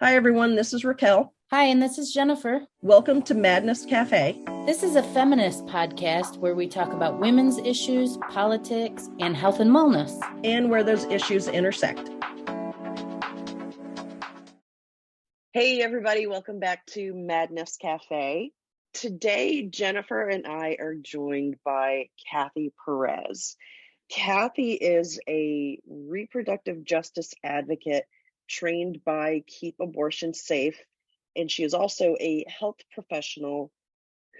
Hi, everyone. This is Raquel. Hi, and this is Jennifer. Welcome to Madness Cafe. This is a feminist podcast where we talk about women's issues, politics, and health and wellness. And where those issues intersect. Hey, everybody. Welcome back to Madness Cafe. Today, Jennifer and I are joined by Cathy Perez. Cathy is a reproductive justice advocate trained by Keep Abortion Safe, and she is also a health professional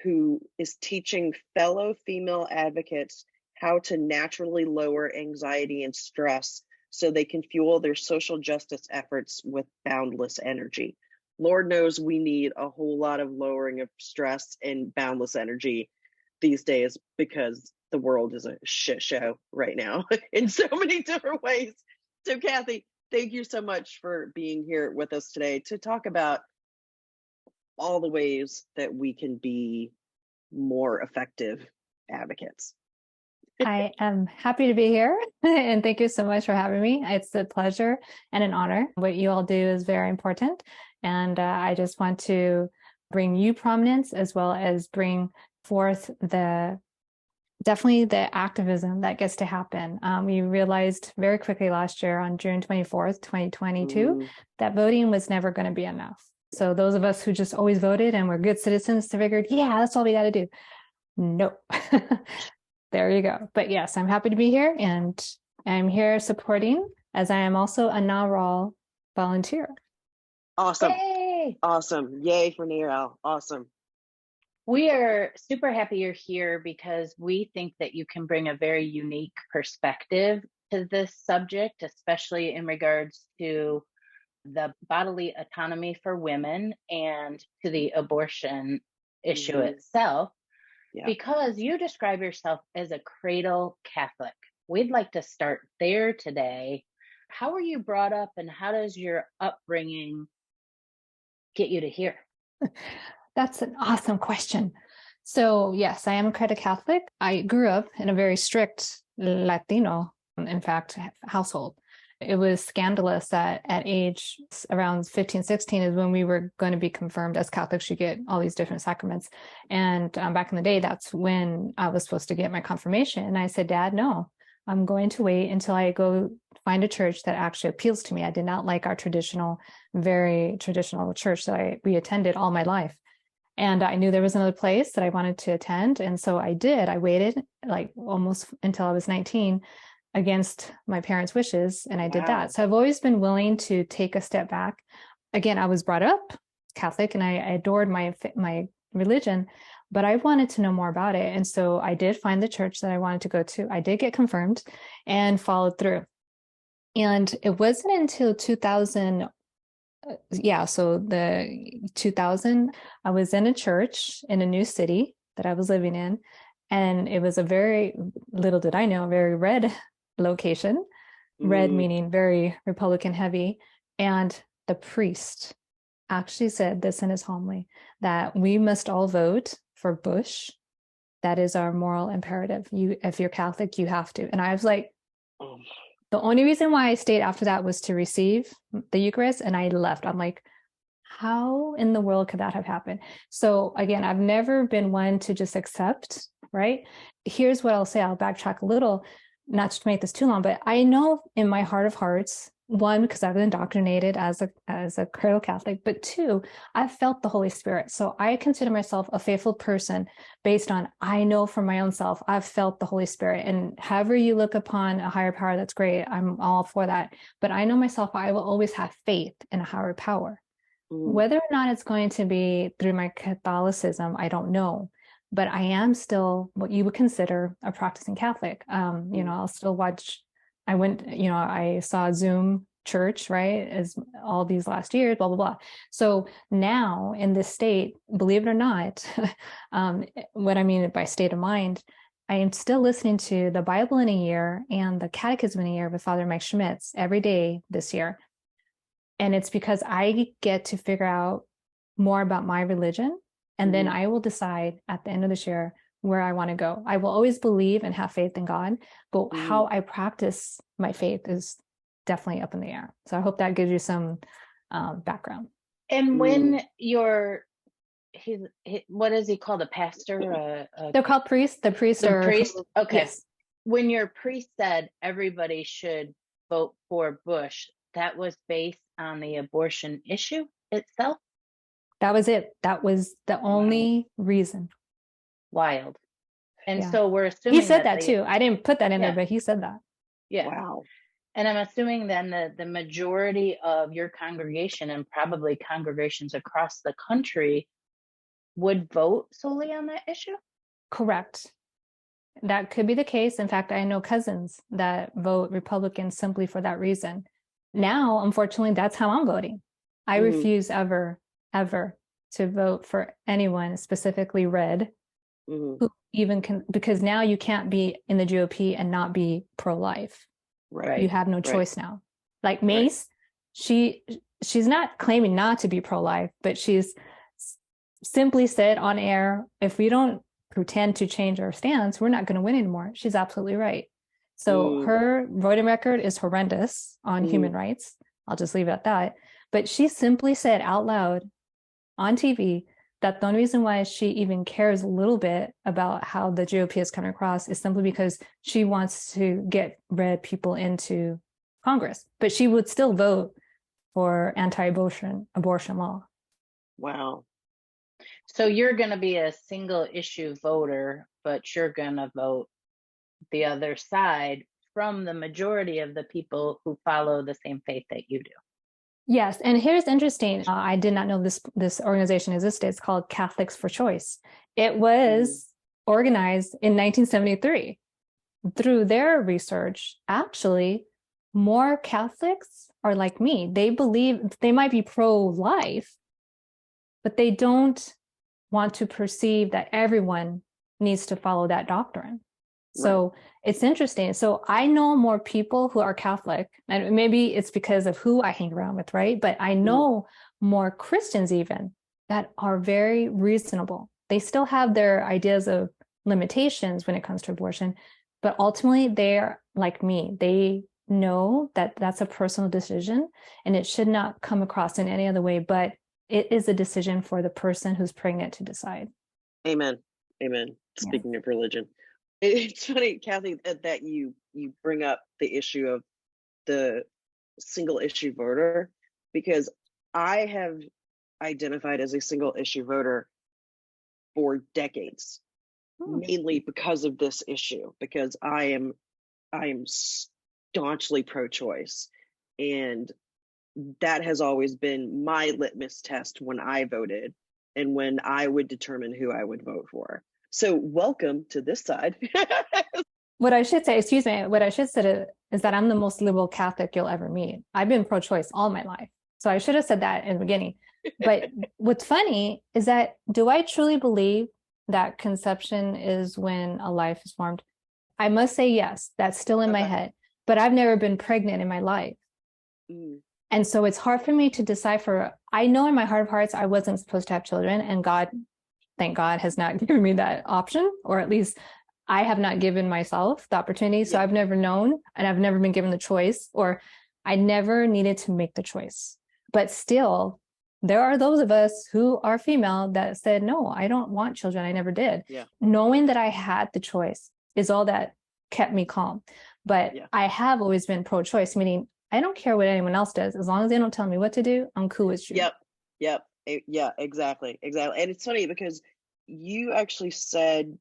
who is teaching fellow female advocates how to naturally lower anxiety and stress so they can fuel their social justice efforts with boundless energy. Lord knows we need a whole lot of lowering of stress and boundless energy these days because the world is a shit show right now in so many different ways. So Cathy, thank you so much for being here with us today to talk about all the ways that we can be more effective advocates. I am happy to be here and thank you so much for having me. It's a pleasure and an honor. What you all do is very important. And I just want to bring you prominence as well as bring forth definitely the activism that gets to happen. We realized very quickly last year on June 24th, 2022, that voting was never going to be enough. So those of us who just always voted and were good citizens figured, yeah, that's all we got to do. No. There you go. But yes, I'm happy to be here and I'm here supporting as I am also a NARAL volunteer. Awesome. Yay! Awesome. Yay for NARAL. Awesome. We are super happy you're here because we think that you can bring a very unique perspective to this subject, especially in regards to the bodily autonomy for women and to the abortion issue itself. Yeah. Because you describe yourself as a cradle Catholic. We'd like to start there today. How were you brought up and how does your upbringing get you to here? That's an awesome question. So yes, I am a cradle Catholic. I grew up in a very strict Latino, in fact, household. It was scandalous that at age around 15, 16 is when we were going to be confirmed as Catholics. You get all these different sacraments. And back in the day, that's when I was supposed to get my confirmation. And I said, Dad, no, I'm going to wait until I go find a church that actually appeals to me. I did not like our very traditional church that we attended all my life. And I knew there was another place that I wanted to attend. And so I did. I waited like almost until I was 19 against my parents' wishes. And I did that. So I've always been willing to take a step back. Again, I was brought up Catholic and I adored my religion, but I wanted to know more about it. And so I did find the church that I wanted to go to. I did get confirmed and followed through. And it wasn't until 2000. So the 2000, I was in a church in a new city that I was living in. And it was a very, little did I know, a very red location, red meaning very Republican heavy. And the priest actually said this in his homily, that we must all vote for Bush. That is our moral imperative. If you're Catholic, you have to. And I was like, the only reason why I stayed after that was to receive the Eucharist, and I left. I'm like, how in the world could that have happened? So again, I've never been one to just accept, right? Here's what I'll say. I'll backtrack a little, not to make this too long, but I know in my heart of hearts, one, because I've been indoctrinated as a cradle Catholic, but two, I've felt the Holy Spirit. So I consider myself a faithful person based on, I know from my own self, I've felt the Holy Spirit. And however you look upon a higher power, that's great. I'm all for that. But I know myself, I will always have faith in a higher power. Whether or not it's going to be through my Catholicism, I don't know. But I am still what you would consider a practicing Catholic. I'll still watch. I saw Zoom church, right, as all these last years, blah, blah, blah. So now in this state, believe it or not, what I mean by state of mind, I am still listening to the Bible in a year and the Catechism in a year with Father Mike Schmitz every day this year. And it's because I get to figure out more about my religion. And then I will decide at the end of this year where I want to go. I will always believe and have faith in God, but how I practice my faith is definitely up in the air. So I hope that gives you some background. And when you're, what is he called? A pastor? They're called priests. The priests the are priest. Okay. Yes. When your priest said everybody should vote for Bush, that was based on the abortion issue itself? That was it. That was the only reason. Wild. And Yeah. so we're assuming he said that too. I didn't put that in there, but he said that. Yeah. Wow. And I'm assuming then that the majority of your congregation, and probably congregations across the country, would vote solely on that issue? Correct. That could be the case. In fact, I know cousins that vote Republican simply for that reason. Now, unfortunately, that's how I'm voting. I refuse ever to vote for anyone, specifically red, who even can, because now you can't be in the GOP and not be pro-life. Right. You have no choice now. Like Mace, she's not claiming not to be pro-life, but she's simply said on air, if we don't pretend to change our stance, we're not going to win anymore. She's absolutely right. So her voting record is horrendous on human rights. I'll just leave it at that. But she simply said out loud on TV that the only reason why she even cares a little bit about how the GOP is coming across is simply because she wants to get red people into Congress. But she would still vote for abortion law. Wow. So you're going to be a single issue voter, but you're going to vote the other side from the majority of the people who follow the same faith that you do. Yes. And here's interesting. I did not know this organization existed. It's called Catholics for Choice. It was organized in 1973. Through their research, actually, more Catholics are like me. They believe they might be pro-life, but they don't want to perceive that everyone needs to follow that doctrine. So it's interesting. So I know more people who are Catholic, and maybe it's because of who I hang around with, right? But I know more Christians even that are very reasonable. They still have their ideas of limitations when it comes to abortion, but ultimately they're like me. They know that that's a personal decision and it should not come across in any other way, but it is a decision for the person who's pregnant to decide. Amen. Amen. Speaking of religion. It's funny, Cathy, that you bring up the issue of the single issue voter, because I have identified as a single issue voter for decades, mainly because of this issue, because I am staunchly pro-choice, and that has always been my litmus test when I voted and when I would determine who I would vote for. So welcome to this side. What I should say, excuse me, what I should say is that I'm the most liberal Catholic you'll ever meet. I've been pro-choice all my life. So I should have said that in the beginning. But what's funny is that, do I truly believe that conception is when a life is formed? I must say yes, that's still in my head. But I've never been pregnant in my life. And so it's hard for me to decipher. I know in my heart of hearts, I wasn't supposed to have children, and God, thank God, has not given me that option, or at least I have not given myself the opportunity. So I've never known, and I've never been given the choice, or I never needed to make the choice. But still, there are those of us who are female that said, no, I don't want children. I never did. Knowing that I had the choice is all that kept me calm. But I have always been pro-choice, meaning I don't care what anyone else does. As long as they don't tell me what to do, I'm cool with you. Yeah, exactly. And it's funny because you actually said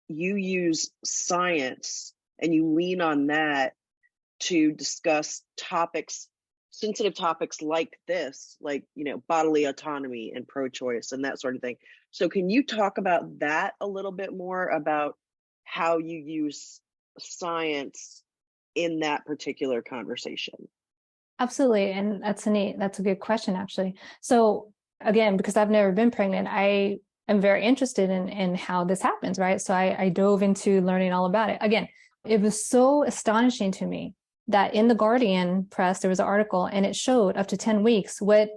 you use science and you lean on that to discuss sensitive topics like this, like, bodily autonomy and pro-choice and that sort of thing. So can you talk about that a little bit more, about how you use science in that particular conversation? Absolutely. And that's a good question, actually. So again, because I've never been pregnant, I am very interested in how this happens, right? So I dove into learning all about it. Again, it was so astonishing to me that in the Guardian press, there was an article and it showed up to 10 weeks what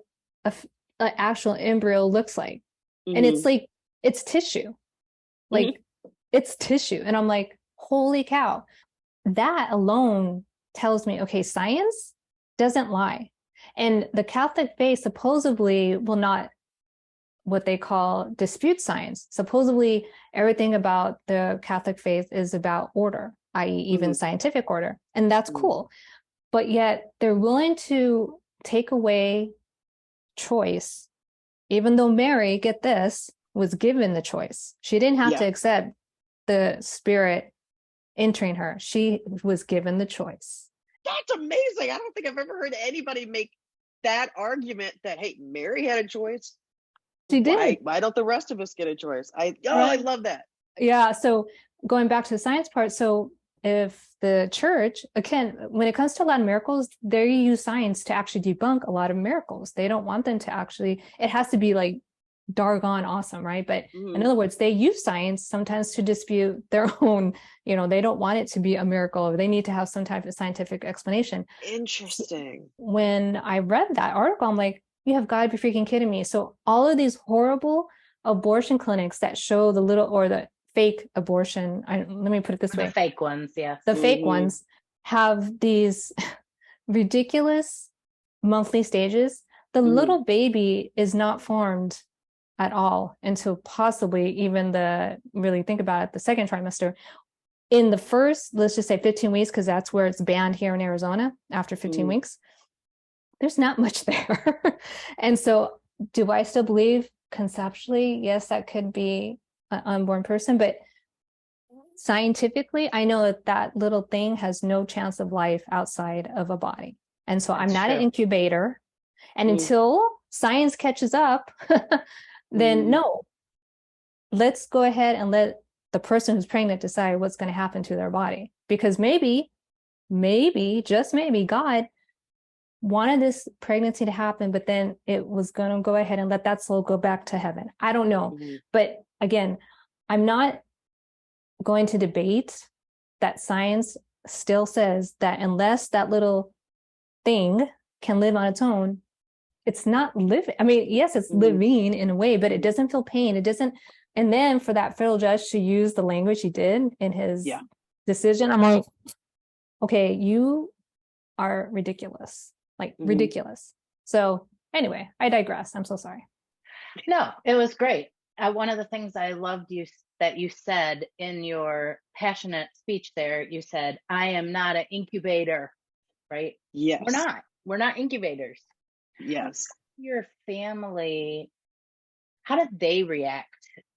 an actual embryo looks like. And it's like, it's tissue. Like, it's tissue. And I'm like, holy cow. That alone tells me, okay, science doesn't lie. And the Catholic faith supposedly will not what they call dispute science. Supposedly, everything about the Catholic faith is about order, i.e., even scientific order. And that's cool. But yet they're willing to take away choice, even though Mary, get this, was given the choice. She didn't have to accept the Spirit entering her. She was given the choice. That's amazing. I don't think I've ever heard anybody make that argument that, hey, Mary had a choice. She did. Why don't the rest of us get a choice? I love that. Yeah. So going back to the science part, so if the church, again, when it comes to a lot of miracles, they use science to actually debunk a lot of miracles. They don't want them to actually, it has to be like doggone awesome, right? But in other words, they use science sometimes to dispute their own, they don't want it to be a miracle, or they need to have some type of scientific explanation. Interesting. When I read that article, I'm like, you have got to be freaking kidding me. So all of these horrible abortion clinics that show the little, or the fake abortion, let me put it this way. The fake ones, yeah. The fake ones have these ridiculous monthly stages. The little baby is not formed at all until possibly even really think about it, the second trimester. In the first, let's just say 15 weeks, because that's where it's banned here in Arizona after 15 weeks, there's not much there. And so do I still believe conceptually, yes, that could be an unborn person, but scientifically, I know that that little thing has no chance of life outside of a body. And so I'm not an incubator. And until science catches up, then no, let's go ahead and let the person who's pregnant decide what's going to happen to their body. Because maybe, just maybe, God wanted this pregnancy to happen, but then it was going to go ahead and let that soul go back to heaven. I don't know. But again, I'm not going to debate that science still says that unless that little thing can live on its own, it's not living. I mean, yes, it's living in a way, but it doesn't feel pain. It doesn't. And then for that federal judge to use the language he did in his decision, I'm like, okay, you are ridiculous, ridiculous. So anyway, I digress. I'm so sorry. No, it was great. One of the things I loved that you said in your passionate speech there, you said, I am not an incubator, right? Yes. We're not incubators. Yes. Your family, how did they react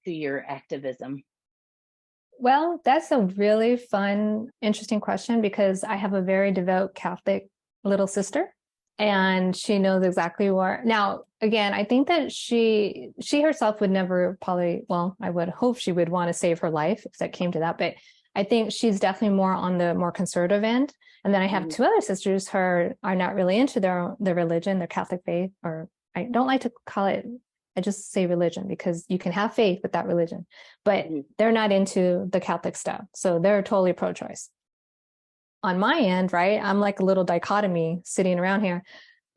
to your activism? Well, that's a really fun, interesting question, because I have a very devout Catholic little sister, and she knows exactly where. Now, again, I think that she herself would never probably, well, I would hope she would want to save her life if that came to that, but I think she's definitely more on the more conservative end. And then I have two other sisters who are not really into their religion, their Catholic faith, or I don't like to call it, I just say religion, because you can have faith without religion, but they're not into the Catholic stuff. So they're totally pro-choice. On my end, right, I'm like a little dichotomy sitting around here.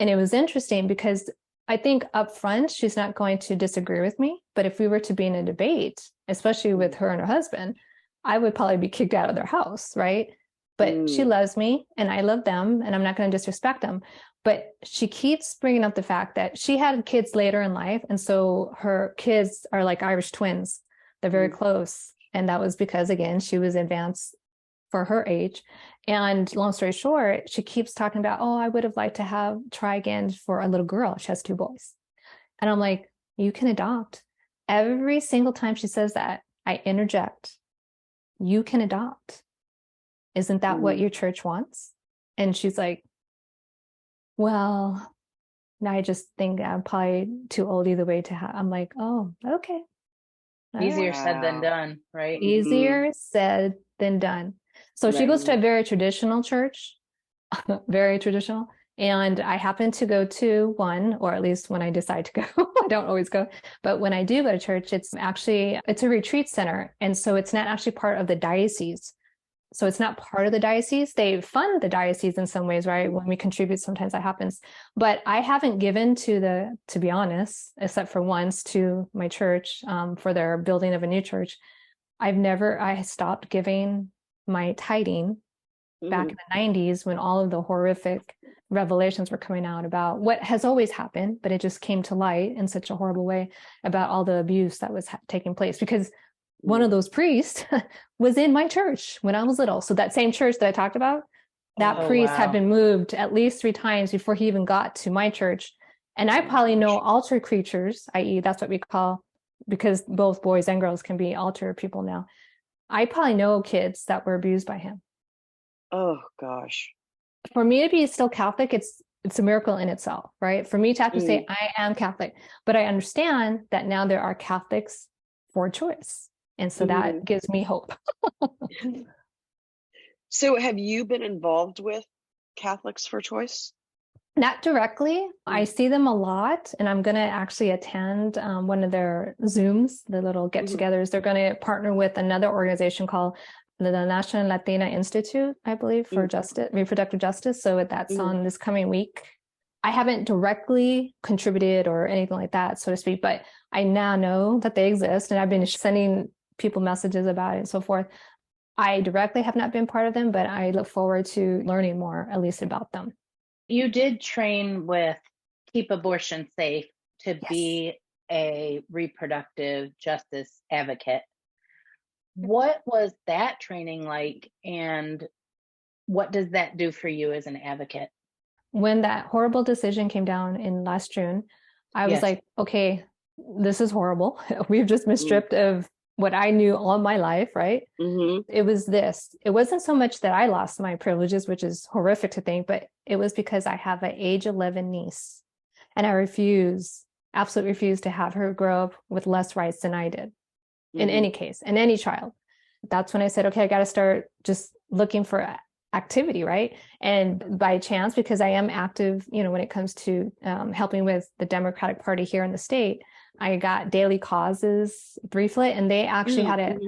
And it was interesting because I think up front, she's not going to disagree with me. But if we were to be in a debate, especially with her and her husband, I would probably be kicked out of their house, right? But she loves me and I love them, and I'm not going to disrespect them. But she keeps bringing up the fact that she had kids later in life. And so her kids are like Irish twins. They're very close. And that was because, again, she was advanced for her age. And long story short, she keeps talking about, oh, I would have liked to try again for a little girl. She has two boys. And I'm like, you can adopt. Every single time she says that, I interject. You can adopt. Isn't that what your church wants? And she's like, well, I just think I'm probably too old either way to have. I'm like, oh, okay. Easier said than done, right? Easier said than done. So she goes to a very traditional church, very traditional. And I happen to go to one, or at least when I decide to go, I don't always go, but when I do go to church, it's a retreat center. And so it's not actually part of the diocese. So it's not part of the diocese. They fund the diocese in some ways, right? When we contribute, sometimes that happens. But I haven't given to be honest, except for once to my church for their building of a new church. I stopped giving my tithing back in the 90s when all of the horrific revelations were coming out about what has always happened, but it just came to light in such a horrible way about all the abuse that was taking place. Because one of those priests was in my church when I was little. So that same church that I talked about, that priest had been moved at least 3 times before he even got to my church. And I probably know altar creatures, i.e., that's what we call, because both boys and girls can be altar people now. I probably know kids that were abused by him. Oh gosh. For me to be still Catholic, it's a miracle in itself, right? For me to have to say I am Catholic, but I understand that now there are Catholics for choice. And so that gives me hope. So have you been involved with Catholics for Choice? Not directly. I see them a lot, and I'm going to actually attend one of their Zooms, the little get-togethers. They're going to partner with another organization called the National Latina Institute, I believe, for justice, reproductive justice. So that's on this coming week. I haven't directly contributed or anything like that, so to speak, but I now know that they exist, and I've been sending people messages about it and so forth. I directly have not been part of them, but I look forward to learning more, at least about them. You did train with Keep Abortion Safe to be a reproductive justice advocate. What was that training like, and what does that do for you as an advocate? When that horrible decision came down in last June, I was like, okay, this is horrible. We've just been stripped of what I knew all my life, right? It was this. It wasn't so much that I lost my privileges, which is horrific to think, but it was because I have an age 11 niece, and I absolutely refuse to have her grow up with less rights than I did. In any case, in any child. That's when I said, okay, I got to start just looking for activity, right? And by chance, because I am active, when it comes to helping with the Democratic Party here in the state, I got Daily Causes brieflet, and they actually had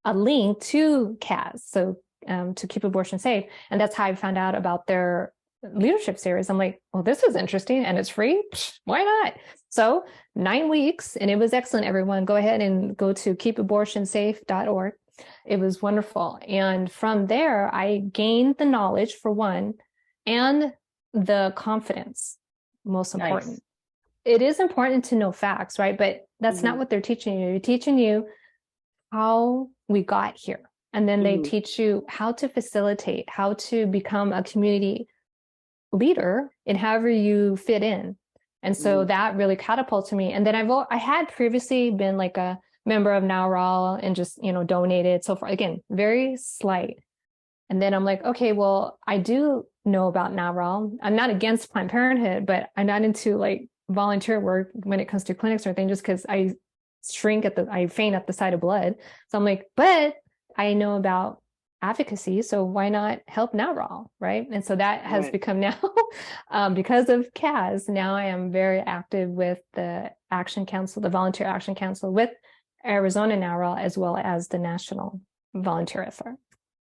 a link to CAS, so to Keep Abortion Safe. And that's how I found out about their leadership series. I'm like, well, this is interesting, and it's free. Why not? So 9 weeks, and it was excellent. Everyone, go ahead and go to keepabortionsafe.org. It was wonderful. And from there, I gained the knowledge, for one, and the confidence, most important. It is important to know facts, right? But that's not what they're teaching you. They're teaching you how we got here. And then they teach you how to facilitate, how to become a community leader in however you fit in. And so that really catapulted me. And then I had previously been like a member of NowRaw and just, donated so far. Again, very slight. And then I'm like, okay, well, I do know about NowRaw. I'm not against Planned Parenthood, but I'm not into like volunteer work when it comes to clinics or anything, just because I faint at the sight of blood. So I'm like, but I know about advocacy, so why not help NowRaw, right? And so that has become now, because of CAS, now I am very active with the Action Council, the Volunteer Action Council with Arizona NowRaw, as well as the National Volunteer Effort.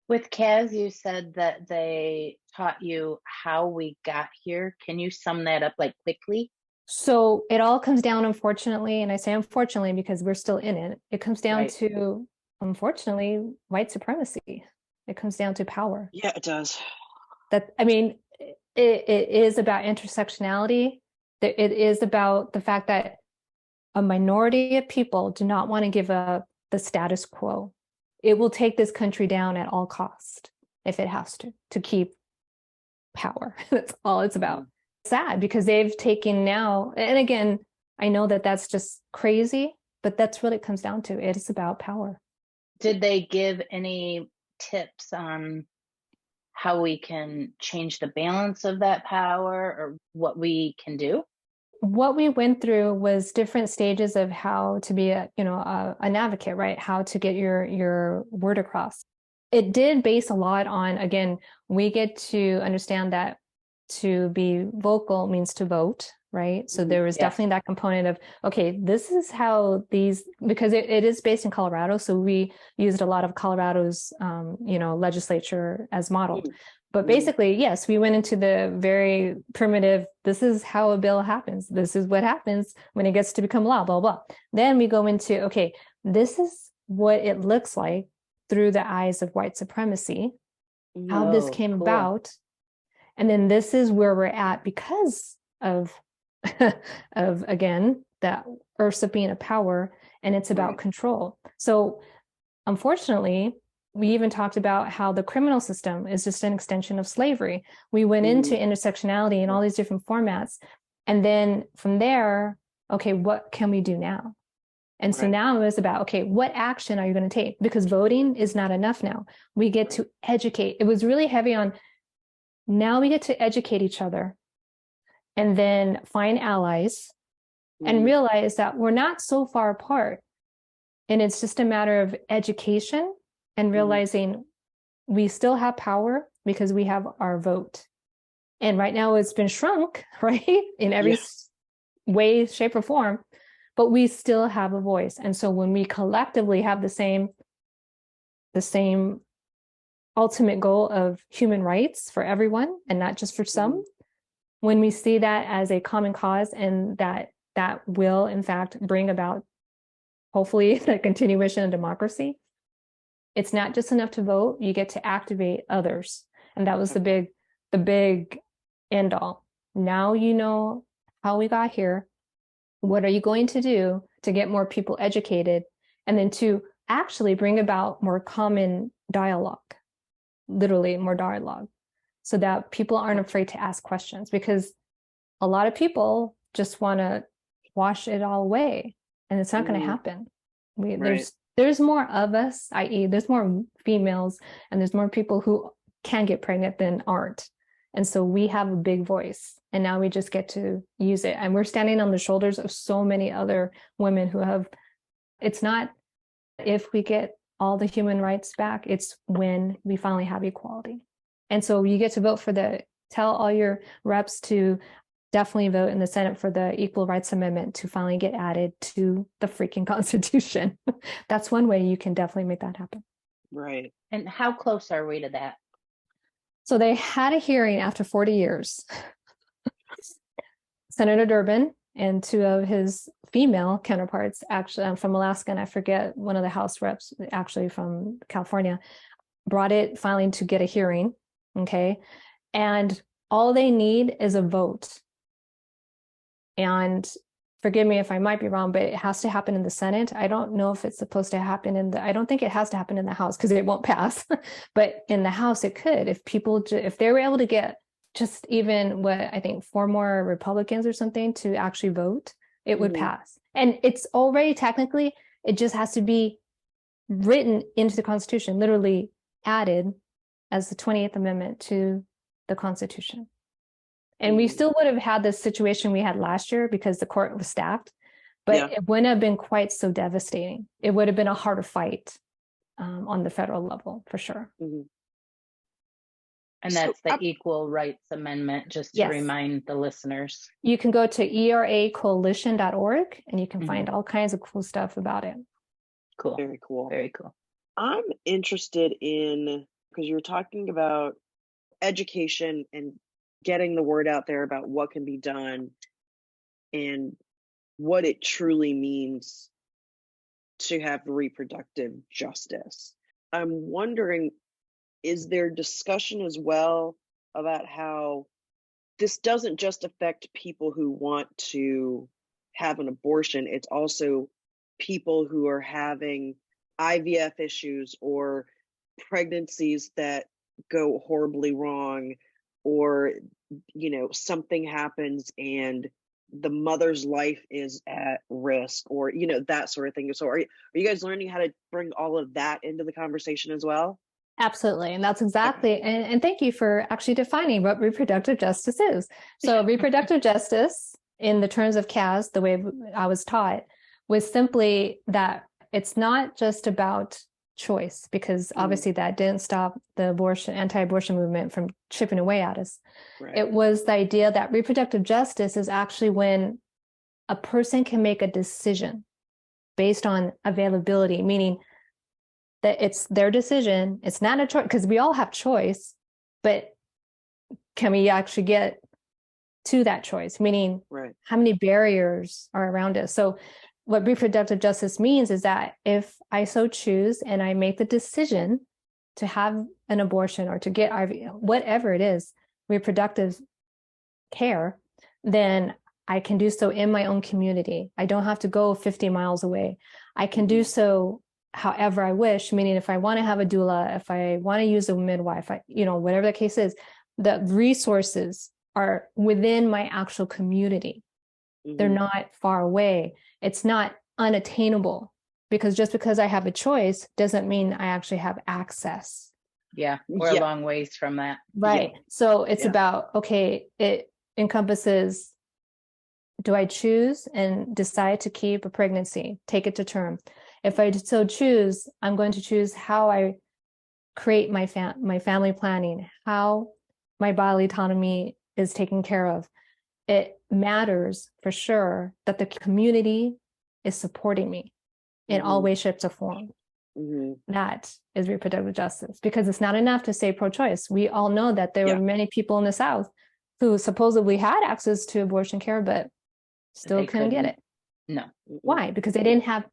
With CAS, you said that they taught you how we got here. Can you sum that up like quickly? So it all comes down, unfortunately, and I say unfortunately because we're still in it. It comes down to, unfortunately, white supremacy. It comes down to power. Yeah, it does. It is about intersectionality. It is about the fact that a minority of people do not want to give up the status quo. It will take this country down at all cost if it has to keep power. That's all it's about. Sad because they've taken now, and again, I know that that's just crazy, but that's what it comes down to. It is about power. Did they give any tips on how we can change the balance of that power, or what we can do? What we went through was different stages of how to be an advocate, right? How to get your word across. It did base a lot on, again, we get to understand that to be vocal means to vote, right? So there was definitely that component of, okay, this is how because it is based in Colorado. So we used a lot of Colorado's, legislature as modeled. But basically, yes, we went into the very primitive, this is how a bill happens. This is what happens when it gets to become law, blah, blah. Then we go into, okay, this is what it looks like through the eyes of white supremacy, how this came about. And then this is where we're at because of, of again, that Ursa being a power, and it's about control. So unfortunately, we even talked about how the criminal system is just an extension of slavery. We went into intersectionality in all these different formats. And then from there, okay, what can we do now? And so now it was about, okay, what action are you going to take? Because voting is not enough now. We get to educate. It was really heavy on, now we get to educate each other and then find allies and realize that we're not so far apart. And it's just a matter of education and realizing we still have power because we have our vote. And right now it's been shrunk, right? In every way, shape, or form, but we still have a voice. And so when we collectively have the same ultimate goal of human rights for everyone and not just for some, when we see that as a common cause and that will in fact bring about hopefully the continuation of democracy, it's not just enough to vote, you get to activate others. And that was the big end all. Now you know how we got here. What are you going to do to get more people educated and then to actually bring about more common dialogue, literally more dialogue, so that people aren't afraid to ask questions? Because a lot of people just want to wash it all away, and it's not going to happen. There's more of us, i.e. there's more females and there's more people who can get pregnant than aren't. And so we have a big voice, and now we just get to use it. And we're standing on the shoulders of so many other women who have, it's not if we get all the human rights back, it's when we finally have equality. And so you get to vote tell all your reps to definitely vote in the Senate for the Equal Rights Amendment to finally get added to the freaking Constitution. That's one way you can definitely make that happen. Right. And how close are we to that? So they had a hearing after 40 years. Senator Durbin and two of his female counterparts, actually from Alaska, and I forget, one of the House reps, actually from California, brought it finally to get a hearing. Okay. And all they need is a vote. And forgive me if I might be wrong, but it has to happen in the Senate. I don't know if it's supposed to happen I don't think it has to happen in the House because it won't pass. But in the House, it could. If they were able to get just even what I think 4 more Republicans or something to actually vote, it would pass. And it's already technically, it just has to be written into the Constitution, literally added as the 28th Amendment to the Constitution. And we still would have had this situation we had last year because the court was stacked, but it wouldn't have been quite so devastating. It would have been a harder fight on the federal level, for sure. And that's the Equal Rights Amendment, just to remind the listeners. You can go to eracoalition.org and you can find all kinds of cool stuff about it. Cool. Very cool. Very cool. I'm interested in, because you're talking about education and getting the word out there about what can be done and what it truly means to have reproductive justice. I'm wondering, is there discussion as well about how this doesn't just affect people who want to have an abortion, it's also people who are having IVF issues or pregnancies that go horribly wrong, or something happens and the mother's life is at risk, or that sort of thing. So are you guys learning how to bring all of that into the conversation as well? Absolutely. And that's exactly, and thank you for actually defining what reproductive justice is. So reproductive justice, in the terms of CAS, the way I was taught, was simply that it's not just about choice, because obviously that didn't stop the anti-abortion movement from chipping away at us. It was the idea that reproductive justice is actually when a person can make a decision based on availability, meaning that it's their decision. It's not a choice, because we all have choice, but can we actually get to that choice? Meaning, how many barriers are around us? So what reproductive justice means is that if I so choose and I make the decision to have an abortion or to get IVF, whatever it is, reproductive care, then I can do so in my own community. I don't have to go 50 miles away. I can do so however I wish, meaning if I want to have a doula, if I want to use a midwife, whatever the case is, the resources are within my actual community. They're not far away. It's not unattainable, because just because I have a choice doesn't mean I actually have access. Yeah, we're a long ways from that. Right. Yeah. So it's about, okay, it encompasses, do I choose and decide to keep a pregnancy, take it to term? If I so choose, I'm going to choose how I create my family planning, how my bodily autonomy is taken care of. It matters for sure that the community is supporting me in all ways, shapes, or form. That is reproductive justice, because it's not enough to say pro-choice. We all know that there were many people in the South who supposedly had access to abortion care, but still couldn't get it. No. Why? Because they didn't have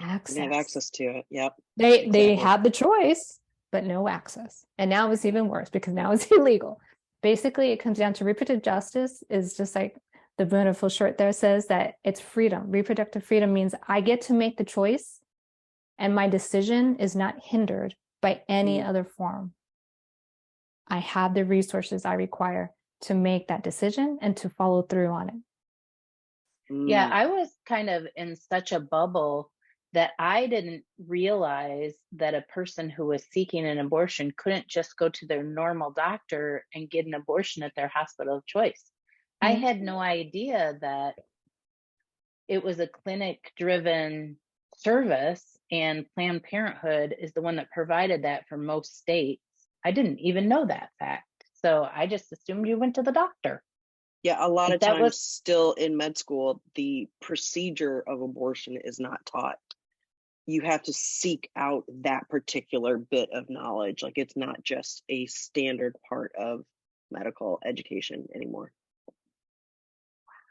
access. They have access to it. Yep. They had the choice, but no access. And now it's even worse, because now it's illegal. Basically, it comes down to reproductive justice is just like the beautiful short there says, that it's freedom. Reproductive freedom means I get to make the choice, and my decision is not hindered by any other form. I have the resources I require to make that decision and to follow through on it. Yeah, I was kind of in such a bubble that I didn't realize that a person who was seeking an abortion couldn't just go to their normal doctor and get an abortion at their hospital of choice. I had no idea that it was a clinic-driven service, and Planned Parenthood is the one that provided that for most states. I didn't even know that fact. So I just assumed you went to the doctor. Yeah, a lot of times still in med school, the procedure of abortion is not taught. You have to seek out that particular bit of knowledge. Like, it's not just a standard part of medical education anymore.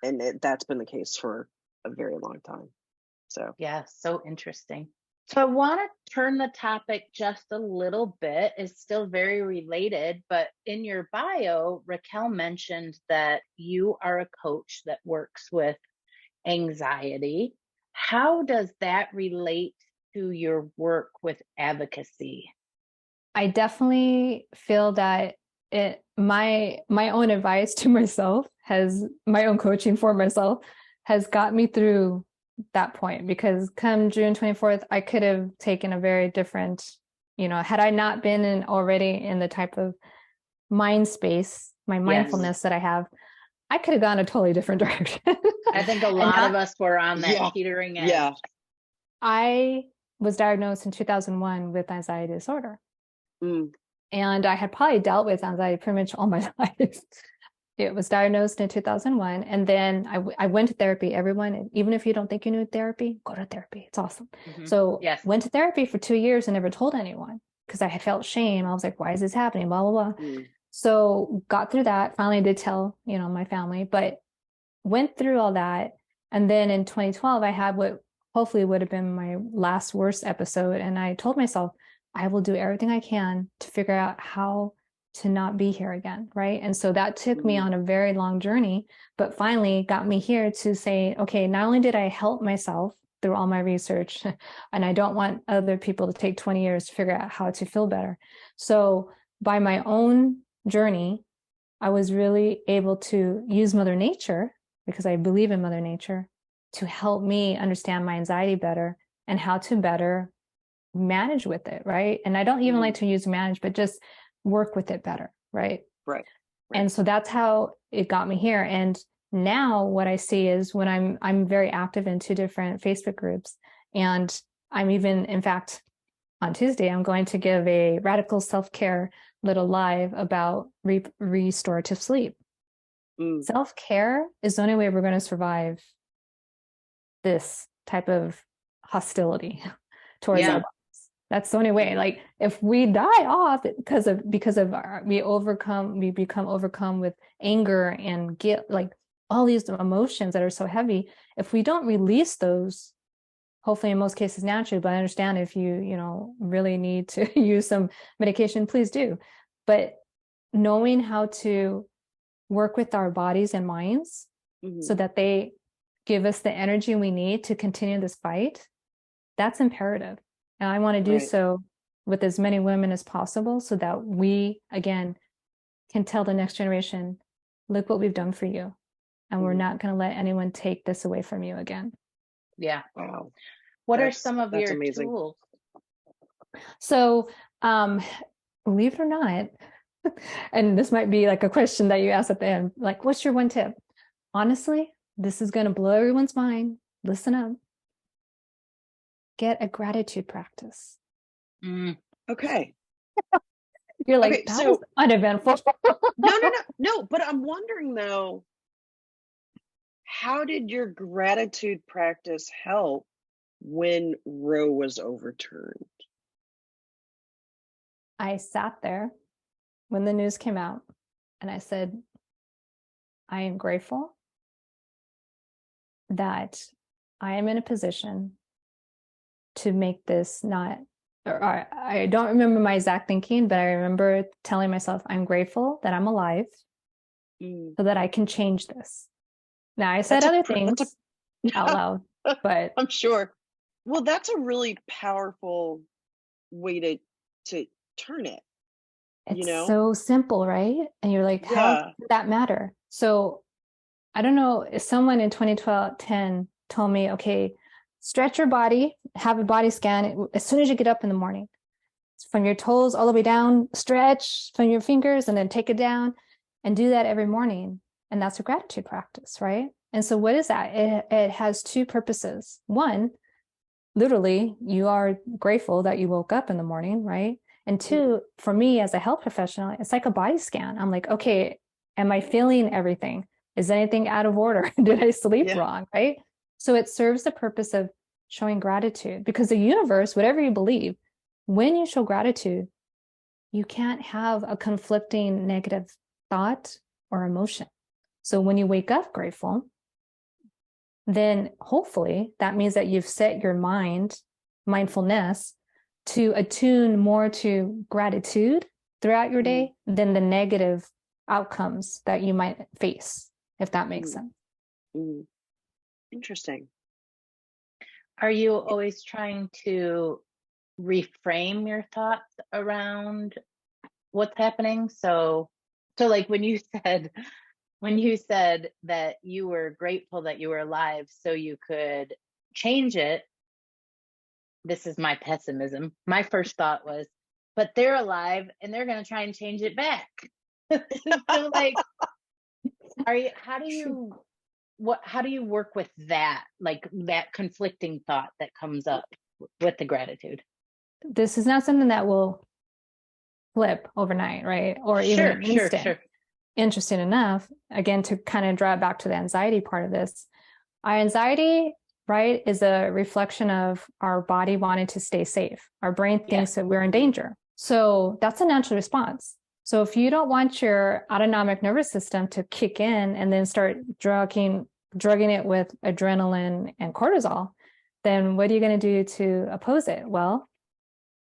And that's been the case for a very long time. So yeah, so interesting. So I want to turn the topic just a little bit. It's still very related, but in your bio, Raquel mentioned that you are a coach that works with anxiety. How does that relate to your work with advocacy? I definitely feel that my own advice to myself my own coaching for myself has got me through that point, because come June 24th, I could have taken a very different, had I not been already in the type of mind space, my mindfulness that I have, I could have gone a totally different direction. I think a lot of us were on that teetering edge. Yeah. I was diagnosed in 2001 with anxiety disorder. And I had probably dealt with anxiety pretty much all my life. It was diagnosed in 2001. And then I went to therapy. Everyone, even if you don't think you need therapy, go to therapy. It's awesome. So went to therapy for 2 years and never told anyone, because I had felt shame. I was like, why is this happening? Blah, blah, blah. So got through that. Finally did tell, my family, but went through all that. And then in 2012, I had what hopefully would have been my last worst episode. And I told myself, I will do everything I can to figure out how to not be here again, right? And so that took me on a very long journey, but finally got me here to say, okay, not only did I help myself through all my research, and I don't want other people to take 20 years to figure out how to feel better. So by my own journey, I was really able to use Mother Nature, because I believe in Mother Nature, to help me understand my anxiety better and how to better manage with it, right? And I don't even like to use manage, but just work with it better, right? Right. And so that's how it got me here. And now what I see is when I'm very active in 2 different Facebook groups, and I'm even, in fact, on Tuesday, I'm going to give a radical self-care little live about restorative sleep. Self-care is the only way we're going to survive this type of hostility towards our bodies. That's the only way. Like, if we die off because of we become overcome with anger and guilt, like all these emotions that are so heavy. If we don't release those, hopefully in most cases naturally, but I understand if you really need to use some medication, please do. But knowing how to work with our bodies and minds so that they give us the energy we need to continue this fight, that's imperative. And I want to do so with as many women as possible so that we, again, can tell the next generation, look what we've done for you. And we're not going to let anyone take this away from you again. Yeah. Wow. What are some of your amazing. tools? So, believe it or not, and this might be like a question that you ask at the end, like, what's your one tip? Honestly, this is going to blow everyone's mind. Listen up. Get a gratitude practice. Okay. You're like, that was uneventful. No. But I'm wondering though, how did your gratitude practice help when Roe was overturned? I sat there when the news came out and I said, I am grateful that I am in a position to make this not, or I don't remember my exact thinking, but I remember telling myself, I'm grateful that I'm alive so that I can change this. Now, I said other things out loud, but I'm sure. Well, that's a really powerful way to turn it. It's so simple, right? And you're like, how does that matter? So I don't know if someone in 2010 told me, okay, stretch your body, have a body scan as soon as you get up in the morning. From your toes all the way down, stretch from your fingers and then take it down and do that every morning. And that's a gratitude practice, right? And so what is that? It has two purposes. One, literally, you are grateful that you woke up in the morning, right? And two, for me as a health professional, it's like a body scan. I'm like, okay, am I feeling everything? Is anything out of order? Did I sleep wrong, right? So it serves the purpose of showing gratitude, because the universe, whatever you believe, when you show gratitude, you can't have a conflicting negative thought or emotion. So when you wake up grateful, then hopefully that means that you've set your mindfulness, to attune more to gratitude throughout your day than the negative outcomes that you might face, if that makes sense. Interesting. Are you always trying to reframe your thoughts around what's happening? So like when you said that you were grateful that you were alive so you could change it, this is my pessimism. My first thought was, but they're alive and they're going to try and change it back. So like, how do you work with that, like that conflicting thought that comes up with the gratitude? This is not something that will flip overnight, right? Or even an instant. Sure. Interesting enough, again, to kind of draw it back to the anxiety part of this, our anxiety, right, is a reflection of our body wanting to stay safe. Our brain thinks that we're in danger. So that's a natural response. So if you don't want your autonomic nervous system to kick in and then start drugging it with adrenaline and cortisol, then what are you going to do to oppose it? Well,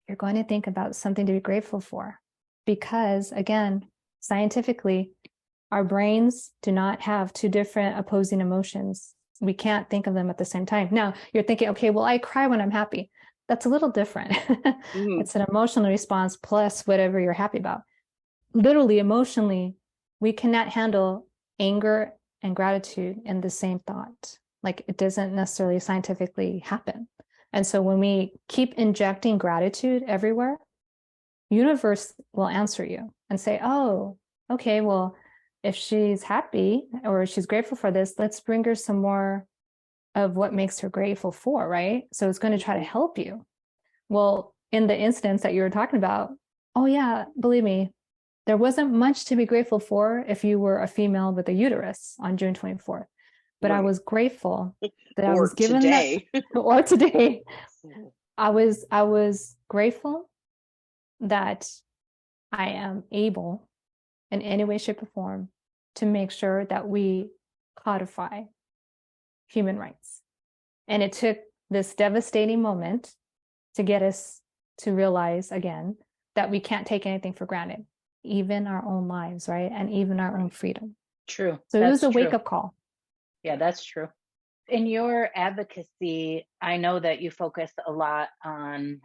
you're going to think about something to be grateful for. Because again, scientifically, our brains do not have two different opposing emotions. We can't think of them at the same time. Now, you're thinking, okay, well, I cry when I'm happy. That's a little different. It's an emotional response plus whatever you're happy about. Literally, emotionally, we cannot handle anger and gratitude in the same thought. Like, it doesn't necessarily scientifically happen. And so when we keep injecting gratitude everywhere, universe will answer you and say, oh, okay, well, if she's happy or she's grateful for this, let's bring her some more of what makes her grateful for, right? So it's going to try to help you. Well, in the instance that you were talking about, oh yeah, believe me, there wasn't much to be grateful for if you were a female with a uterus on June 24th. But I was grateful that I was given that, or today, I was grateful that I am able in any way, shape, or form to make sure that we codify human rights. And it took this devastating moment to get us to realize again that we can't take anything for granted. even our own lives, right? And even our own freedom. True. So it was a wake-up call. Yeah, that's true. In your advocacy, I know that you focus a lot on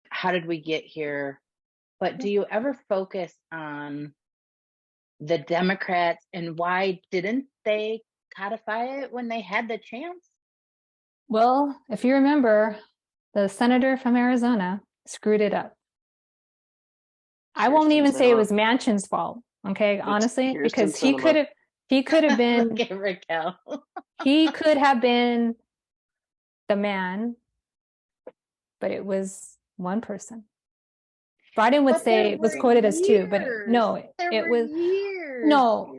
how did we get here, but do you ever focus on the Democrats and why didn't they codify it when they had the chance? Well, if you remember, the senator from Arizona screwed it up. I won't even say it was Manchin's fault, okay, honestly, because he could have been Look at Raquel. he could have been the man, but it was one person. Biden would say it was quoted as two, but no, it was years. No.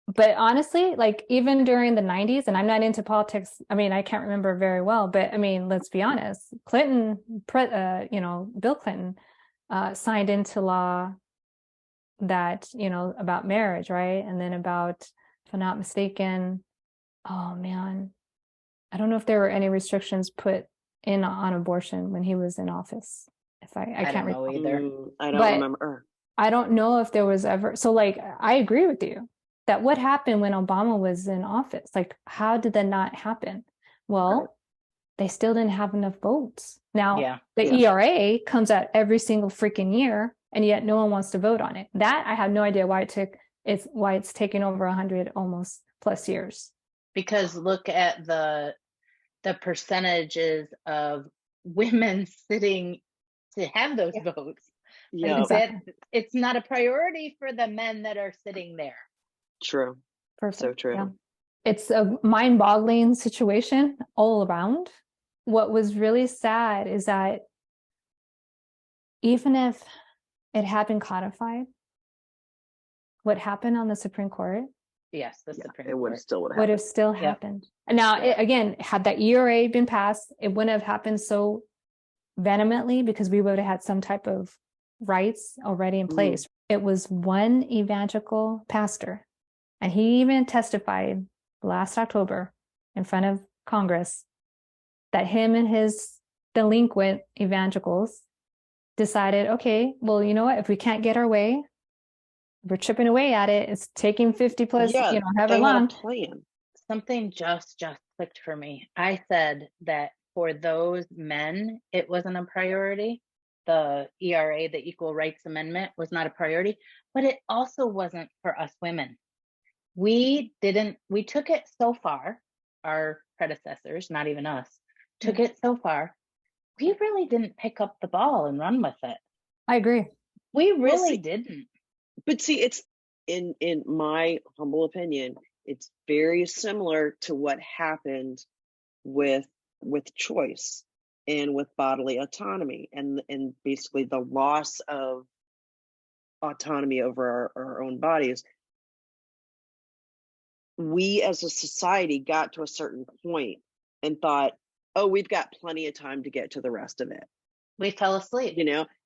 But honestly, like even during the 90s, and I'm not into politics, I mean, I can't remember very well, but I mean, let's be honest, Clinton, Bill Clinton signed into law that, about marriage, right? And then about, if I'm not mistaken, oh man, I don't know if there were any restrictions put in on abortion when he was in office. If I can't know either. I don't remember. I don't know if there was ever, so like, I agree with you that what happened when Obama was in office, like, how did that not happen? Well, they still didn't have enough votes. Now, the ERA comes out every single freaking year, and yet no one wants to vote on it. That I have no idea why it's taken over 100 almost plus years. Because look at the percentages of women sitting to have those votes. Yeah, exactly. It's not a priority for the men that are sitting there. True. Perfect. So true. Yeah. It's a mind-boggling situation all around. What was really sad is that even if it had been codified, what happened on the Supreme Court? Yes, the Supreme Court would have still happened. And now, again, had that ERA been passed, it wouldn't have happened so vehemently because we would have had some type of rights already in place. It was one evangelical pastor, and he even testified last October in front of Congress that him and his delinquent evangelicals decided, okay, well, you know what? If we can't get our way, we're chipping away at it. It's taking 50 plus, however long. Plan. Something just clicked for me. I said that for those men, it wasn't a priority. The ERA, the Equal Rights Amendment, was not a priority, but it also wasn't for us women. We took it so far, our predecessors, not even us, took it so far. We really didn't pick up the ball and run with it. I agree. We really didn't. But see, it's in my humble opinion, it's very similar to what happened with choice and with bodily autonomy and basically the loss of autonomy over our own bodies. We as a society got to a certain point and thought, oh, we've got plenty of time to get to the rest of it. We fell asleep,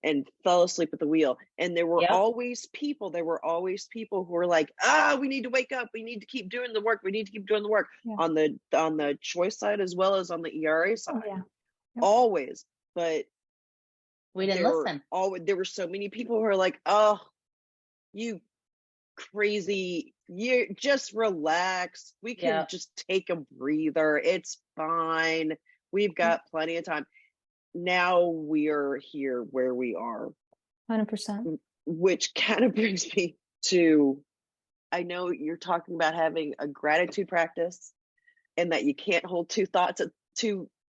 and fell asleep at the wheel. And there were always people who were like, we need to wake up. We need to keep doing the work. We need to keep doing the work on the choice side as well as on the ERA side. Always. But we didn't listen. There were so many people who are like, oh, you crazy, you just relax. We can just take a breather. It's fine. We've got plenty of time. Now we're here where we are. 100%. Which kind of brings me to, I know you're talking about having a gratitude practice and that you can't hold two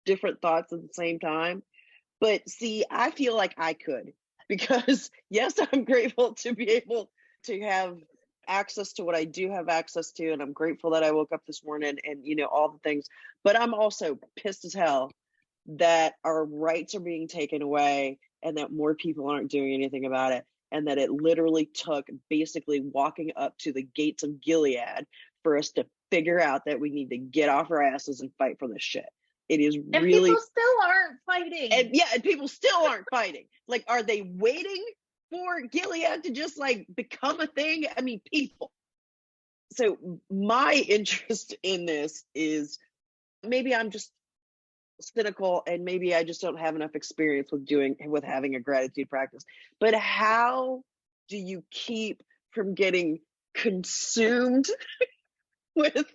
different thoughts at the same time. But see, I feel like I could, because yes, I'm grateful to be able to have access to what I do have access to. And I'm grateful that I woke up this morning and, all the things, but I'm also pissed as hell that our rights are being taken away and that more people aren't doing anything about it. And that it literally took basically walking up to the gates of Gilead for us to figure out that we need to get off our asses and fight for this shit. It is and really. People still aren't fighting. And people still aren't fighting. Like, are they waiting for Gilead to just become a thing? I mean, people. So my interest in this is, maybe I'm just cynical and maybe I just don't have enough experience with having a gratitude practice, but how do you keep from getting consumed with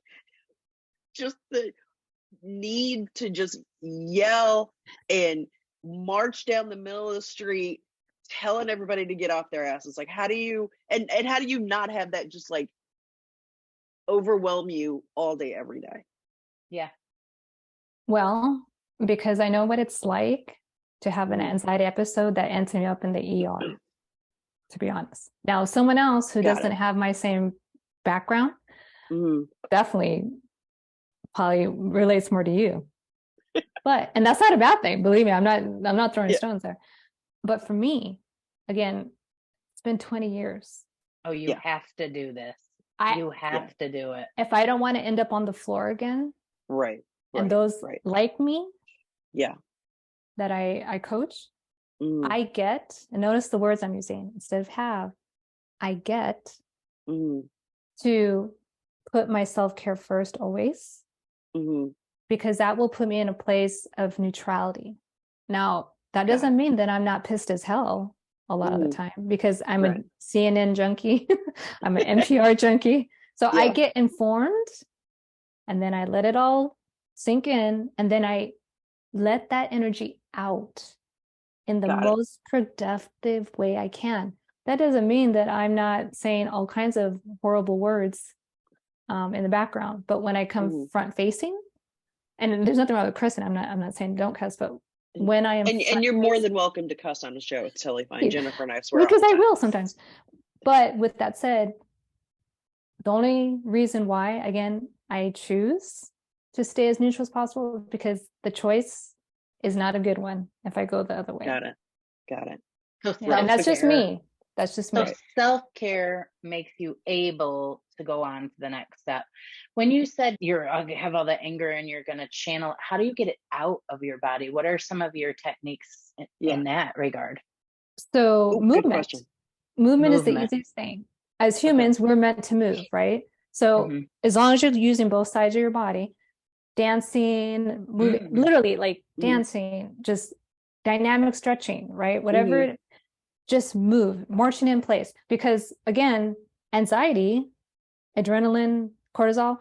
just the need to just yell and march down the middle of the street telling everybody to get off their asses? Like, how do you and how do you not have that just like overwhelm you all day every day? Yeah. Well, because I know what it's like to have an anxiety episode that ends me up in the ER, to be honest. Now, someone else who doesn't have my same background definitely probably relates more to you. And that's not a bad thing. Believe me, I'm not throwing stones there. But for me, again, it's been 20 years. Oh, you have to do this. You have to do it. If I don't want to end up on the floor again. Right. And those like me. Yeah. That I coach. I get, and notice the words I'm using instead of have, I get to put my self-care first always. Because that will put me in a place of neutrality. Now, that doesn't mean that I'm not pissed as hell a lot of the time, because I'm a CNN junkie. I'm an NPR junkie. So I get informed and then I let it all sink in, and then I let that energy out in the most productive way I can. That doesn't mean that I'm not saying all kinds of horrible words in the background, but when I come front facing, and there's nothing wrong with cussing. I'm not saying don't cuss, but when I am, and you're more than welcome to cuss on the show. It's totally fine. Jennifer and I swear because I will sometimes. But with that said, the only reason why, again, I choose to stay as neutral as possible is because the choice is not a good one if I go the other way. Got it. And that's just me. That's just me. So self-care makes you able to go on to the next step. When you said you have all the anger and you're going to channel, how do you get it out of your body? What are some of your techniques in that regard? So movement is the easiest thing. As humans, we're meant to move, right? So as long as you're using both sides of your body, dancing, moving, literally like dancing, just dynamic stretching, right? Whatever, just move, marching in place. Because again, anxiety, adrenaline, cortisol,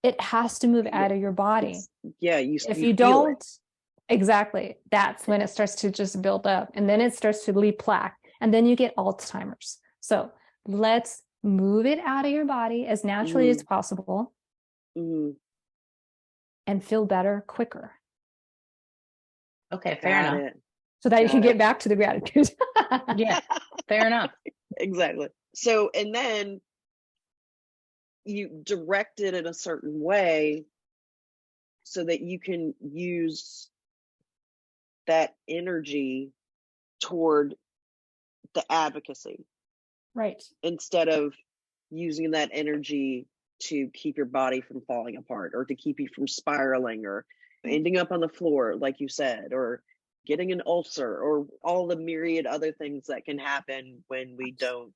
it has to move out of your body. If you don't, exactly, that's when it starts to just build up, and then it starts to leave plaque, and then you get Alzheimer's. So let's move it out of your body as naturally as possible and feel better quicker. Okay, fair enough. So that you can get back to the gratitude. Yeah, fair enough. Exactly. So, and then you direct it in a certain way so that you can use that energy toward the advocacy. Right. Instead of using that energy to keep your body from falling apart, or to keep you from spiraling, or ending up on the floor, like you said, or getting an ulcer, or all the myriad other things that can happen when we don't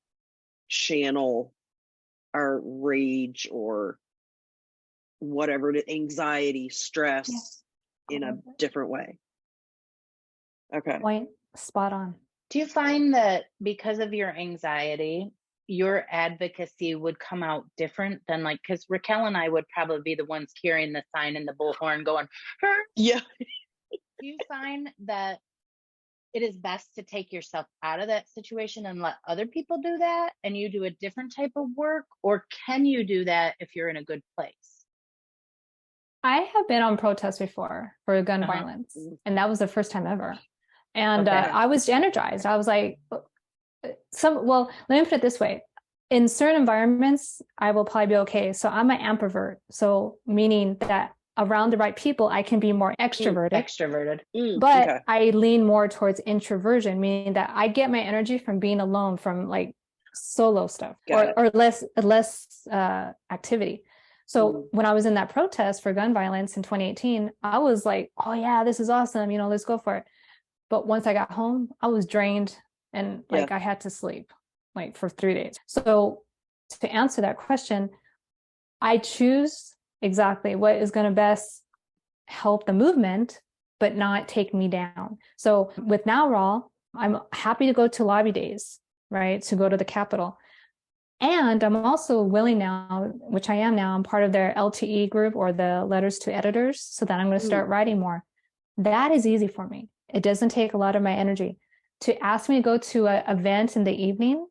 channel our rage or whatever, the anxiety, stress in a different way. Okay. Point spot on. Do you find that because of your anxiety, your advocacy would come out different than, like, because Raquel and I would probably be the ones carrying the sign and the bullhorn going, yeah. Do you find that it is best to take yourself out of that situation and let other people do that, and you do a different type of work? Or can you do that if you're in a good place? I have been on protests before for gun violence, and that was the first time ever. And I was energized. I was like, let me put it this way. In certain environments, I will probably be okay. So I'm an ambivert. So meaning that around the right people, I can be more extroverted. But I lean more towards introversion, meaning that I get my energy from being alone, from like solo stuff or less activity. So when I was in that protest for gun violence in 2018, I was like, oh yeah, this is awesome. Let's go for it. But once I got home, I was drained, and like I had to sleep like for 3 days. So to answer that question, I choose exactly what is going to best help the movement, but not take me down. So with Now Raw, I'm happy to go to lobby days right, to go to the Capitol. And I'm also willing now, which I am now, I'm part of their LTE group, or the letters to editors, so that I'm going to start writing more. That is easy for me. It doesn't take a lot of my energy. To ask me to go to an event in the evening,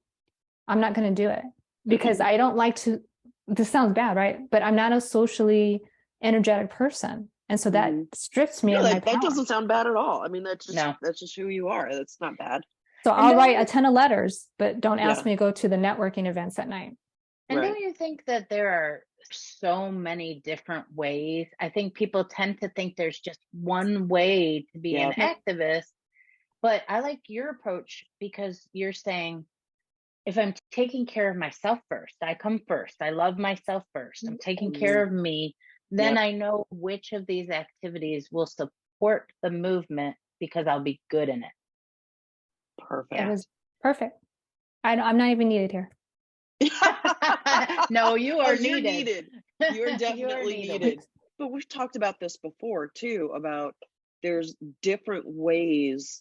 I'm not going to do it, because I don't like to, this sounds bad, right? But I'm not a socially energetic person. And so that strips me No, of my that power. doesn't sound bad at all. I mean, that's No. just who you are. That's not bad. So I'll write a ton of letters, but don't ask Yeah. me to go to the networking events at night. And Right. don't you think that there are so many different ways? I think people tend to think there's just one way to be an activist, but I like your approach, because you're saying, if I'm taking care of myself first, I come first, I love myself first, I'm taking care of me, then I know which of these activities will support the movement, because I'll be good in it. Perfect. It was perfect. I'm not even needed here. No, you are You're needed. You're definitely needed. But we've talked about this before too, about there's different ways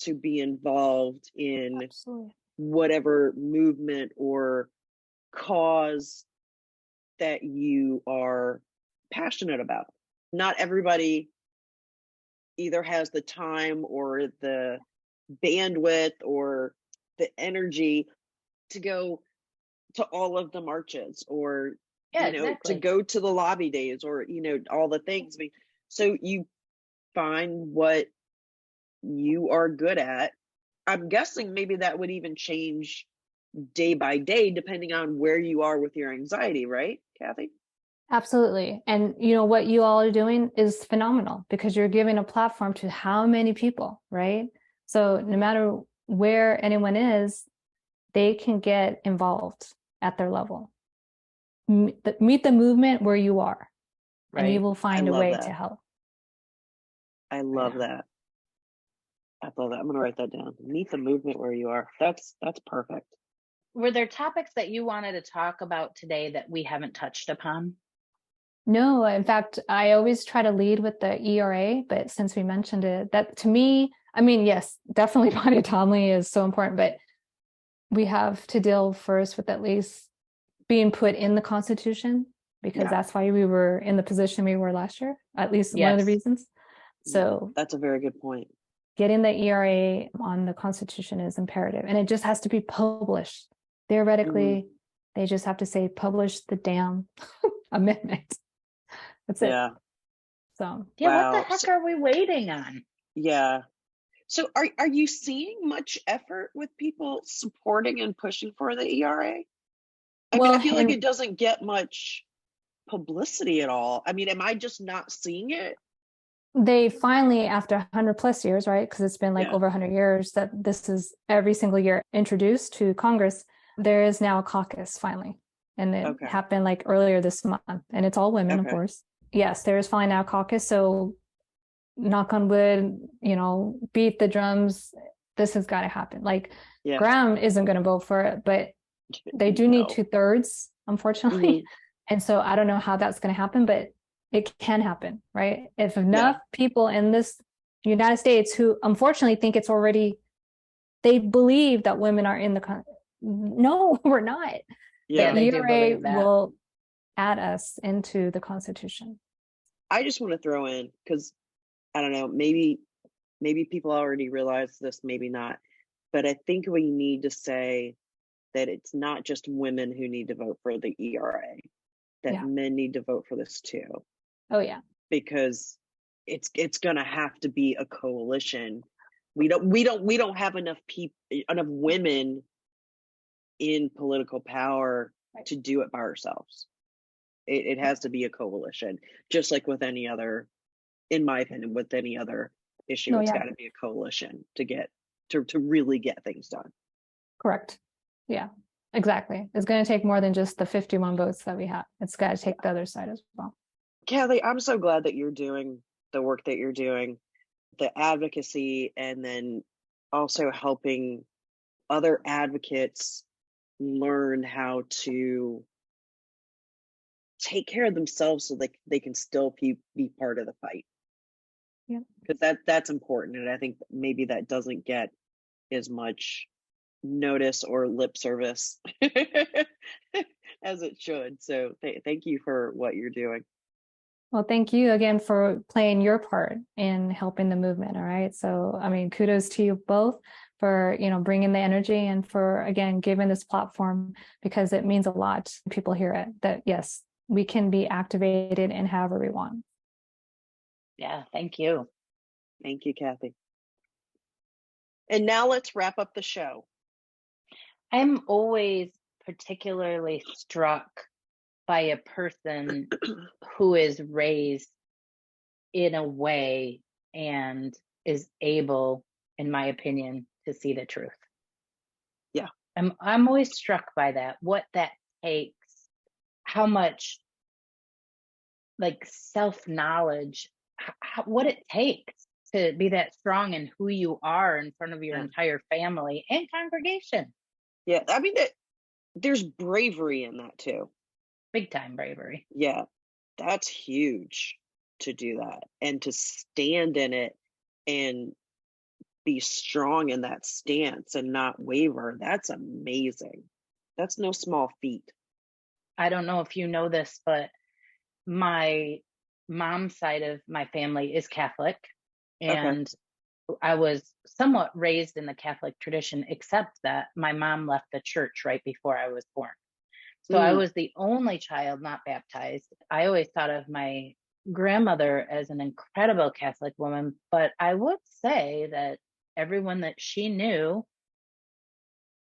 to be involved in whatever movement or cause that you are passionate about. Not everybody either has the time or the bandwidth or the energy to go to all of the marches, or to go to the lobby days, or all the things. So you find what you are good at. I'm guessing maybe that would even change day by day depending on where you are with your anxiety, right, Cathy? Absolutely. And what you all are doing is phenomenal, because you're giving a platform to how many people, right? So no matter where anyone is, they can get involved at their level. Meet the movement where you are, and you will find a way to help. I love that. I love that. I'm going to write that down. Meet the movement where you are. That's perfect. Were there topics that you wanted to talk about today that we haven't touched upon? No, in fact, I always try to lead with the ERA, but since we mentioned it, that to me, I mean, yes, definitely body autonomy is so important, but we have to deal first with at least being put in the Constitution, because that's why we were in the position we were last year, at least one of the reasons. So that's a very good point. Getting the ERA on the Constitution is imperative, and it just has to be published. Theoretically, they just have to say, publish the damn amendment. That's it. Yeah. So what the heck are we waiting on? Yeah. So are you seeing much effort with people supporting and pushing for the ERA? I feel like it doesn't get much publicity at all. I mean, am I just not seeing it? They finally, after 100 plus years, right? Because it's been like over 100 years that this is every single year introduced to Congress. There is now a caucus finally. And it happened like earlier this month. And it's all women, of course. Yes, there is finally now a caucus. So knock on wood, beat the drums. This has got to happen. Like Graham isn't going to vote for it, but they do need 2/3, unfortunately. And so I don't know how that's going to happen, but it can happen, right? If enough people in this United States who unfortunately think it's already, they believe that women are in the, no, we're not. Yeah, the they do believe that. Will add us into the Constitution. I just want to throw in, because I don't know, maybe people already realize this, maybe not, but I think we need to say that it's not just women who need to vote for the ERA, that men need to vote for this too. Oh yeah. Because it's going to have to be a coalition. We don't have enough women in political power to do it by ourselves. It has to be a coalition, just like with any other, in my opinion, with any other issue. It's got to be a coalition to really get things done. Correct. Yeah, exactly. It's going to take more than just the 51 votes that we have. It's got to take the other side as well. Cathy, I'm so glad that you're doing the work that you're doing, the advocacy, and then also helping other advocates learn how to take care of themselves so they can still be part of the fight. Yeah, because that's important, and I think maybe that doesn't get as much notice or lip service as it should. So thank you for what you're doing. Well, thank you again for playing your part in helping the movement. All right. So, I mean, kudos to you both for, bringing the energy and for, again, giving this platform, because it means a lot. People hear it that, yes, we can be activated in however we want. Yeah. Thank you. Thank you, Cathy. And now let's wrap up the show. I'm always particularly struck by a person who is raised in a way and is able, in my opinion, to see the truth. Yeah. I'm always struck by that, what that takes, how much like self-knowledge, what it takes to be that strong in who you are in front of your entire family and congregation. Yeah. I mean, there's bravery in that too. Big time bravery. Yeah. That's huge to do that and to stand in it and be strong in that stance and not waver. That's amazing. That's no small feat. I don't know if you know this, but my mom's side of my family is Catholic, and I was somewhat raised in the Catholic tradition, except that my mom left the church right before I was born. So I was the only child not baptized. I always thought of my grandmother as an incredible Catholic woman, but I would say that everyone that she knew,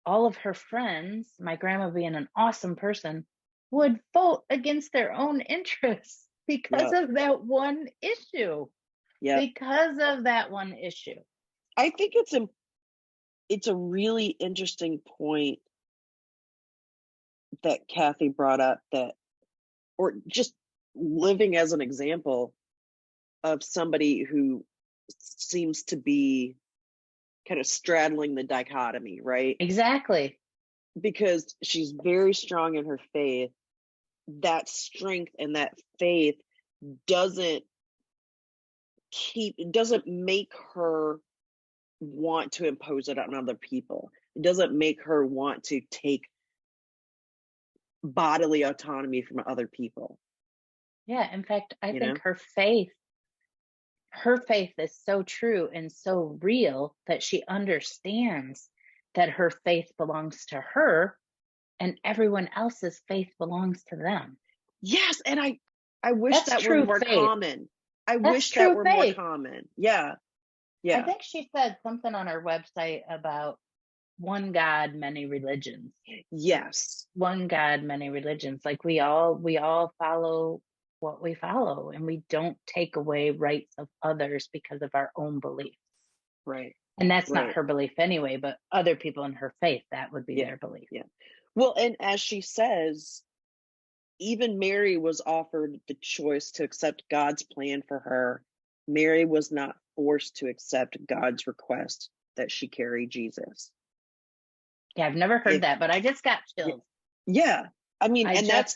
all of her friends, my grandma being an awesome person, would vote against their own interests because of that one issue. Yeah. Because of that one issue. I think it's a really interesting point that Cathy brought up, that, or just living as an example of somebody who seems to be kind of straddling the dichotomy, right? Exactly. Because she's very strong in her faith. That strength and that faith doesn't make her want to impose it on other people. It doesn't make her want to take bodily autonomy from other people. Yeah, in fact, I think her faith is so true and so real that she understands that her faith belongs to her and everyone else's faith belongs to them. Yes, and I wish that were more common. I wish that were more common. Yeah. Yeah. I think she said something on her website about one God, many religions. Yes. One God, many religions. Like we all follow what we follow, and we don't take away rights of others because of our own beliefs. Right. And that's not her belief anyway, but other people in her faith, that would be their belief. Yeah. Well, and as she says, even Mary was offered the choice to accept God's plan for her. Mary was not forced to accept God's request that she carry Jesus. Yeah, I've never heard that, but I just got chills. Yeah. I mean, and that's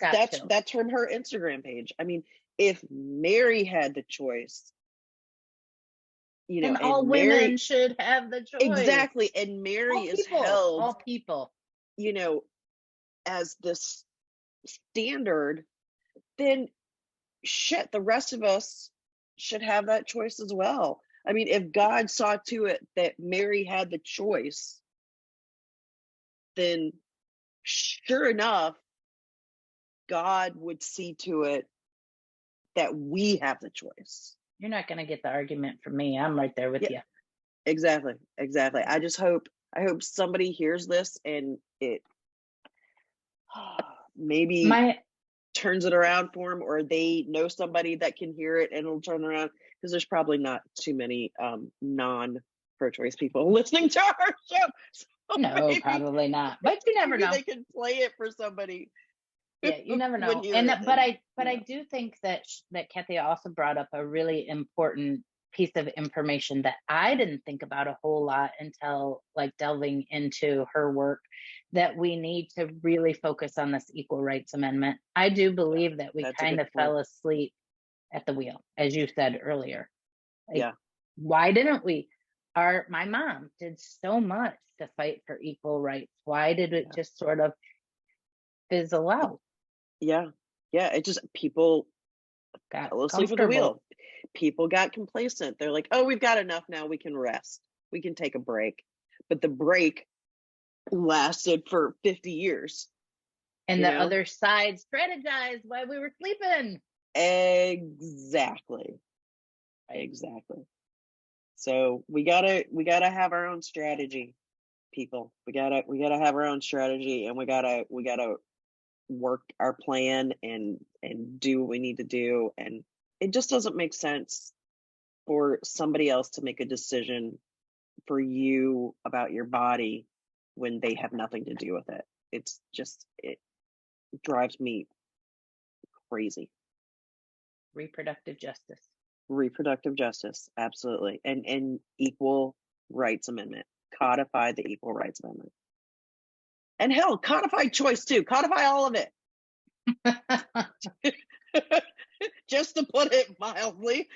from her Instagram page. I mean, if Mary had the choice, and all women should have the choice. Exactly. And Mary is held, all people, as this standard, then shit, the rest of us should have that choice as well. I mean, if God saw to it that Mary had the choice, then sure enough, God would see to it that we have the choice. You're not going to get the argument from me. I'm right there with you. Exactly. I hope somebody hears this and it maybe turns it around for them, or they know somebody that can hear it and it'll turn around, because there's probably not too many non-pro-choice people listening to our show. So no, probably not. But you never know. They can play it for somebody. Yeah, you never know. But I do think that Cathy also brought up a really important piece of information that I didn't think about a whole lot until delving into her work, that we need to really focus on this Equal Rights Amendment. I do believe that we kind of fell asleep at the wheel, as you said earlier. Why didn't we? my mom did so much to fight for equal rights. Why did it just sort of fizzle out? Yeah. It just, people Got fell asleep at the comfortable. wheel. People got complacent. They're like, oh, we've got enough now. We can rest. We can take a break. But the break lasted for 50 years. And the other side strategized while we were sleeping. Exactly. So we gotta have our own strategy, people. We gotta have our own strategy, and we gotta work our plan and do what we need to do. And it just doesn't make sense for somebody else to make a decision for you about your body when they have nothing to do with it. It's just, it drives me crazy. Reproductive justice, absolutely. And equal rights amendment. Codify the equal rights amendment. And hell, codify choice too. Codify all of it. Just to put it mildly.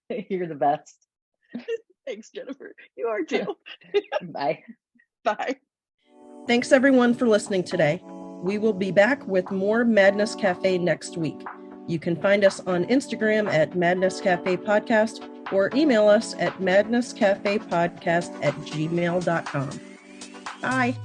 You're the best. Thanks, Jennifer. You are too. Bye. Bye. Thanks everyone for listening today. We will be back with more Madness Cafe next week. You can find us on Instagram at Madness Cafe Podcast or email us at madnesscafepodcast@gmail.com. Bye.